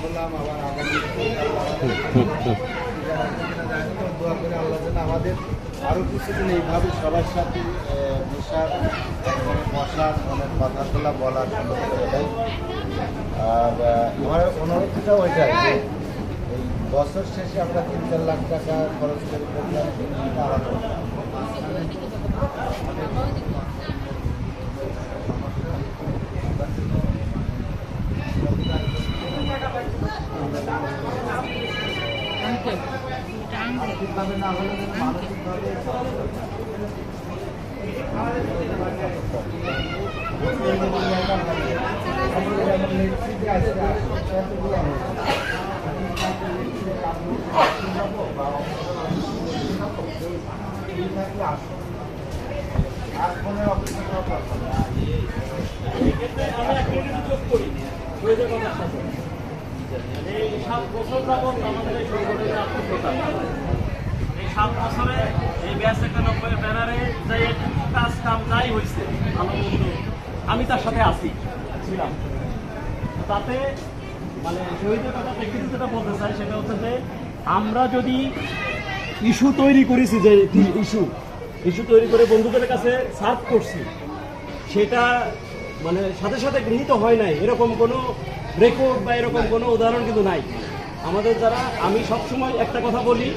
হলাম আবার আগামী দোয়া করে আল্লাহ যেন আমাদের আরও কিছুদিন এইভাবে সবার সাথে বসার মানে কথাগুলো বলার সুযোগ করে দেয়। আর আমার অনুরোধটা ওইটাই যে এই বছর শেষে আমরা 3-4 লাখ টাকা খরচ করে করলাম আলাদা। আর্থিকভাবে না হলে মানসিকভাবে আর ফোনের অপেক্ষা করা দরকার না। এই 7 বছর যাবৎ আমাদের এই সংগঠনের আত্মপ্রকাশ, এই 7 বছরে এই ব্যাচ 91 ব্যানারে যে কাজ কাম যাই হয়েছে ভালো মন্দ আমি তার সাথে ছিলাম। তাতে মানে শহীদের কথা প্রেক্ষিতে যেটা বলতে চাই সেটা হচ্ছে যে আমরা যদি ইস্যু তৈরি করেছি, যে ইস্যু তৈরি করে বন্ধুদের কাছে সার্ভ করছি, সেটা মানে সাথে সাথে গৃহীত হয় নাই এরকম কোনো রেকর্ড বা এরকম কোনো উদাহরণ কিন্তু নাই। আমাদের যারা, আমি সবসময় একটা কথা বলি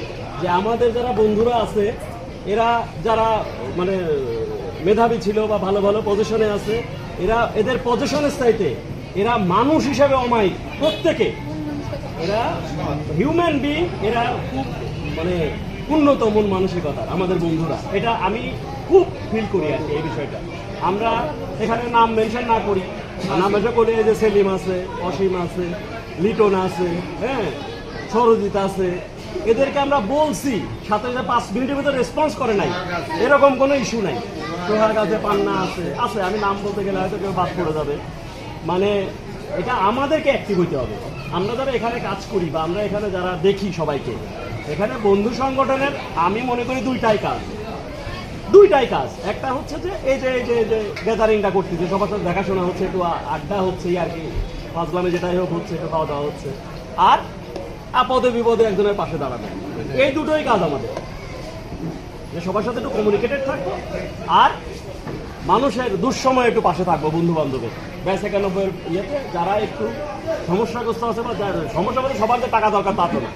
যে আমাদের যারা বন্ধুরা আছে, এরা যারা মানে মেধাবী ছিল বা ভালো ভালো পজিশনে আছে, এদের পজিশনের চাইতে এরা মানুষ হিসেবে অমায়িক, প্রত্যেকে এরা হিউম্যান বিং, এরা খুব মানে উন্নত মন মানসিকতা আমাদের বন্ধুরা। এটা আমি খুব ফিল করি আর কি এই বিষয়টা। আমরা এখানে নাম মেনশন না করি, নাম মেনশন করি যে সেলিম আছে, অসীম আছে, লিটন আছে, হ্যাঁ সরজিৎ আছে, এদেরকে আমরা বলছি, সাথে 5 মিনিটের ভিতরে রেসপন্স করে নাই, এরকম কোনো ইস্যু নাই। সোহাগ আছে, পান্না আছে, আমি নাম বলতে গেলে হয়তো কেউ বাদ পড়ে যাবে। মানে এটা আমাদেরকে অ্যাক্টিভ হইতে হবে। আমরা যারা এখানে কাজ করি বা আমরা এখানে যারা দেখি সবাইকে, এখানে বন্ধু সংগঠনের আমি মনে করি দুইটাই কাজ। একটা হচ্ছে যে এই যে গ্যাদারিংটা করতেছে, সবার সাথে দেখাশোনা হচ্ছে, একটু আড্ডা হচ্ছে আর কি, ফাজলামে যেটাই হোক হচ্ছে, একটু খাওয়া দাওয়া হচ্ছে, আর আপদে বিপদে একজনের পাশে দাঁড়ানো। এই দুটোই কাজ আমাদের, যে সবার সাথে একটু কমিউনিকেটেড থাকবো আর মানুষের দুঃসময়ে একটু পাশে থাকবো বন্ধু বান্ধবের। ব্যাচ 91 ইয়েতে যারা একটু সমস্যাগ্রস্ত আছে বা সমস্যা বলতে সবার যে টাকা দরকার তা তো না,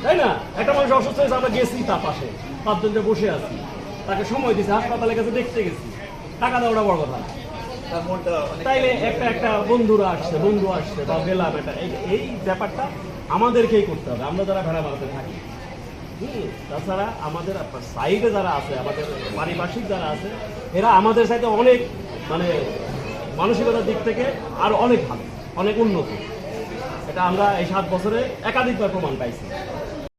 তাই না? একটা মানুষ অসুস্থ হয়েছে, আমরা গেছি তার পাশে, 5 জন বসে আছি, তাকে সময় দিয়েছে, হাসপাতালে কাছে দেখতে গেছি, টাকা দেওয়াটা বড় কথা। তাইলে একটা বন্ধু আসছে বা গেলাম, এই ব্যাপারটা আমাদেরকেই করতে হবে, আমরা যারা ভেড়া মারাতে থাকি। তাছাড়া আমাদের সাইডে যারা আছে, আমাদের পারিপার্শ্বিক যারা আছে, এরা আমাদের সাথে অনেক মানে মানসিকতার দিক থেকে আর অনেক ভালো, অনেক উন্নত। এটা আমরা এই 7 বছরে একাধিকবার প্রমাণ পাইছি।